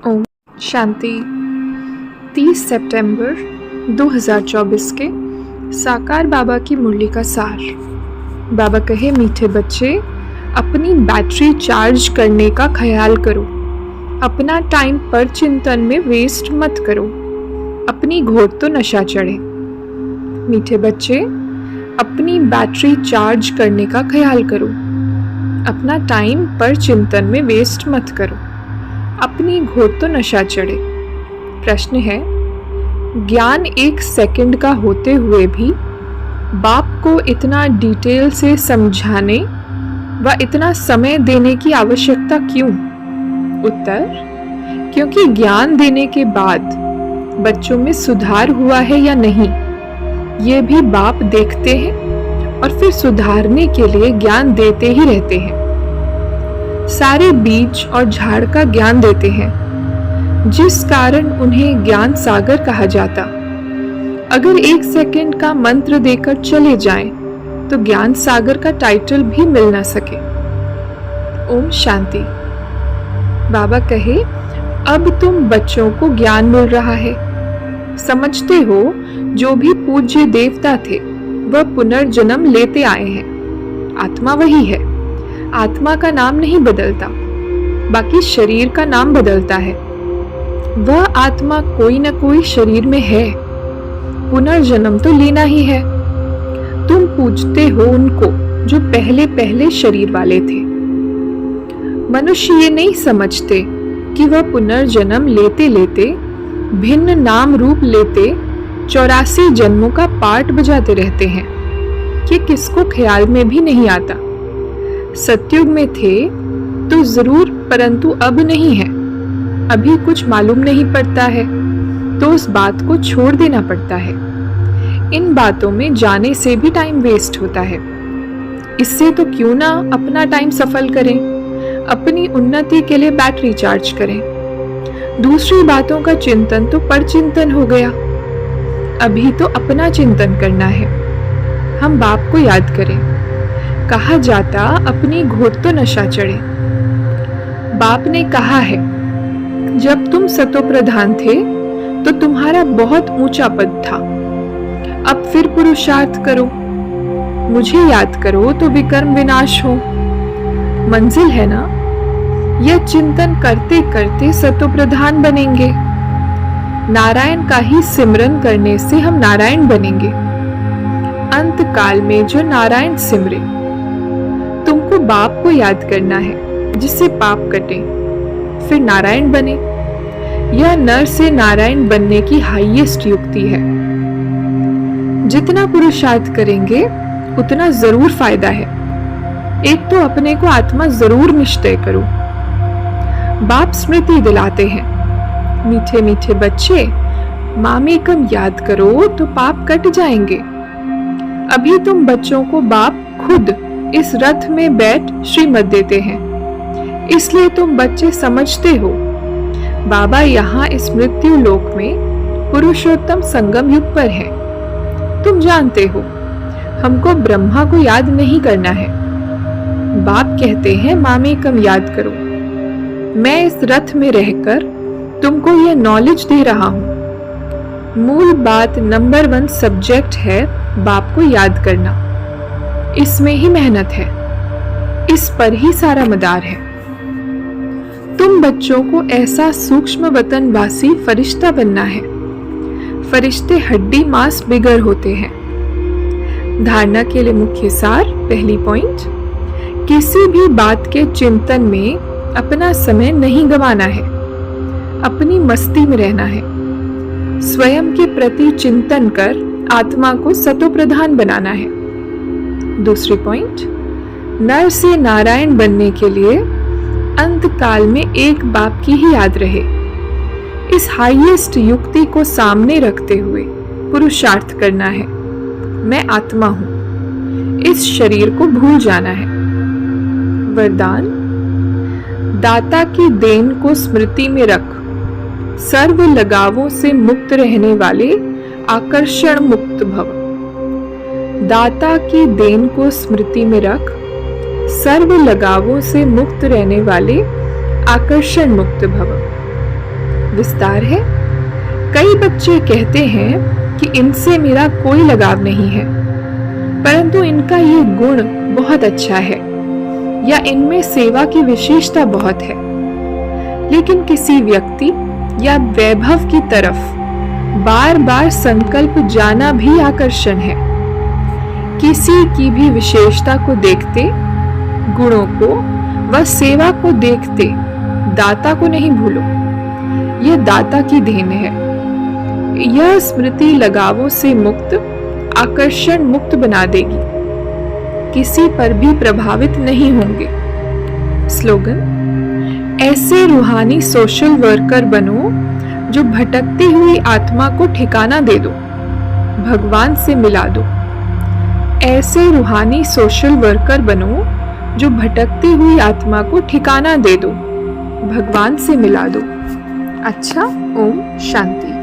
ओम शांति। 30 सितंबर 2024 के साकार बाबा की मुरली का सार। बाबा कहे, मीठे बच्चे, अपनी बैटरी चार्ज करने का ख्याल करो। अपना टाइम पर चिंतन में वेस्ट मत करो, अपनी घोर तो नशा चढ़े। मीठे बच्चे, अपनी बैटरी चार्ज करने का ख्याल करो। अपना टाइम पर चिंतन में वेस्ट मत करो, अपनी घोर तो नशा चढ़े। प्रश्न है, ज्ञान 1 सेकंड का होते हुए भी बाप को इतना डिटेल से समझाने व इतना समय देने की आवश्यकता क्यों? उत्तर, क्योंकि ज्ञान देने के बाद बच्चों में सुधार हुआ है या नहीं, ये भी बाप देखते हैं और फिर सुधारने के लिए ज्ञान देते ही रहते हैं। सारे बीज और झाड़ का ज्ञान देते हैं, जिस कारण उन्हें ज्ञान सागर कहा जाता। अगर 1 सेकंड का मंत्र देकर चले जाएं, तो ज्ञान सागर का टाइटल भी मिल ना सके। ओम शांति। बाबा कहे, अब तुम बच्चों को ज्ञान मिल रहा है। समझते हो, जो भी पूज्य देवता थे वह पुनर्जन्म लेते आए हैं। आत्मा वही है, आत्मा का नाम नहीं बदलता, बाकी शरीर का नाम बदलता है। वह आत्मा कोई न कोई शरीर में है, पुनर्जन्म तो लेना ही है। तुम पूजते हो उनको जो पहले पहले शरीर वाले थे। मनुष्य ये नहीं समझते कि वह पुनर्जन्म लेते लेते, भिन्न नाम रूप लेते 84 जन्मों का पाठ बजाते रहते हैं। ये किसको ख्याल में भी नहीं आता। सतयुग में थे तो जरूर, परंतु अब नहीं है। अभी कुछ मालूम नहीं पड़ता है तो उस बात को छोड़ देना पड़ता है। इन बातों में जाने से भी टाइम वेस्ट होता है। इससे तो क्यों ना अपना टाइम सफल करें, अपनी उन्नति के लिए बैटरी चार्ज करें। दूसरी बातों का चिंतन तो परचिंतन हो गया, अभी तो अपना चिंतन करना है। हम बाप को याद करें। कहा जाता, अपनी घोर तो नशा चढ़े। बाप ने कहा है, जब तुम सतो प्रधान थे तो तुम्हारा बहुत ऊंचा पद था। अब फिर पुरुषार्थ करो, मुझे याद करो तो विकर्म विनाश हो। मंजिल है ना, यह चिंतन करते करते सतो प्रधान बनेंगे। नारायण का ही सिमरन करने से हम नारायण बनेंगे। अंत काल में जो नारायण सिमरे, तुमको बाप को याद करना है जिससे पाप कटे, फिर नारायण बने। यह नर से नारायण बनने की हाईएस्ट युक्ति है। जितना पुरुषार्थ करेंगे उतना जरूर फायदा है। एक तो अपने को आत्मा जरूर निश्चय करो। बाप स्मृति दिलाते हैं, मीठे मीठे बच्चे, मामेकम याद करो तो पाप कट जाएंगे। अभी तुम बच्चों को बाप खुद इस रथ में बैठ श्रीमत देते हैं, इसलिए तुम बच्चे समझते हो बाबा यहाँ इस मृत्यु लोक में पुरुषोत्तम संगम युग पर है। तुम जानते हो हमको ब्रह्मा को याद नहीं करना है। बाप कहते हैं, मामेकम याद करो। मैं इस रथ में रहकर तुमको यह नॉलेज दे रहा हूँ। मूल बात नंबर 1 सब्जेक्ट है बाप को याद करना। इसमें ही मेहनत है, इस पर ही सारा मदार है। तुम बच्चों को ऐसा सूक्ष्म वतनवासी फरिश्ता बनना है। फरिश्ते हड्डी मांस बिगर होते हैं। धारणा के लिए मुख्य सार, पहली पॉइंट, किसी भी बात के चिंतन में अपना समय नहीं गंवाना है, अपनी मस्ती में रहना है। स्वयं के प्रति चिंतन कर आत्मा को सतो प्रधान बनाना है। दूसरी पॉइंट, नर से नारायण बनने के लिए अंत काल में एक बाप की ही याद रहे। इस हाईएस्ट युक्ति को सामने रखते हुए पुरुषार्थ करना है। मैं आत्मा हूं, इस शरीर को भूल जाना है। वरदान, दाता की देन को स्मृति में रख, सर्व लगावों से मुक्त रहने वाले आकर्षण मुक्त भव। दाता की देन को स्मृति में रख, सर्व लगावों से मुक्त रहने वाले आकर्षण मुक्त भव। विस्तार है। कई बच्चे कहते हैं कि इनसे मेरा कोई लगाव नहीं है, परंतु इनका ये गुण बहुत अच्छा है या इनमें सेवा की विशेषता बहुत है। लेकिन किसी व्यक्ति या वैभव की तरफ बार बार संकल्प जाना भी आकर्षण है। किसी की भी विशेषता को देखते, गुणों को व सेवा को देखते दाता को नहीं भूलो। यह दाता की देन है। यह स्मृति लगावों से मुक्त, आकर्षण मुक्त बना देगी। किसी पर भी प्रभावित नहीं होंगे। स्लोगन: ऐसे रूहानी सोशल वर्कर बनो जो भटकती हुई आत्मा को ठिकाना दे दो, भगवान से मिला दो। ऐसे रूहानी सोशल वर्कर बनो जो भटकती हुई आत्मा को ठिकाना दे दो, भगवान से मिला दो। अच्छा, ओम शांति।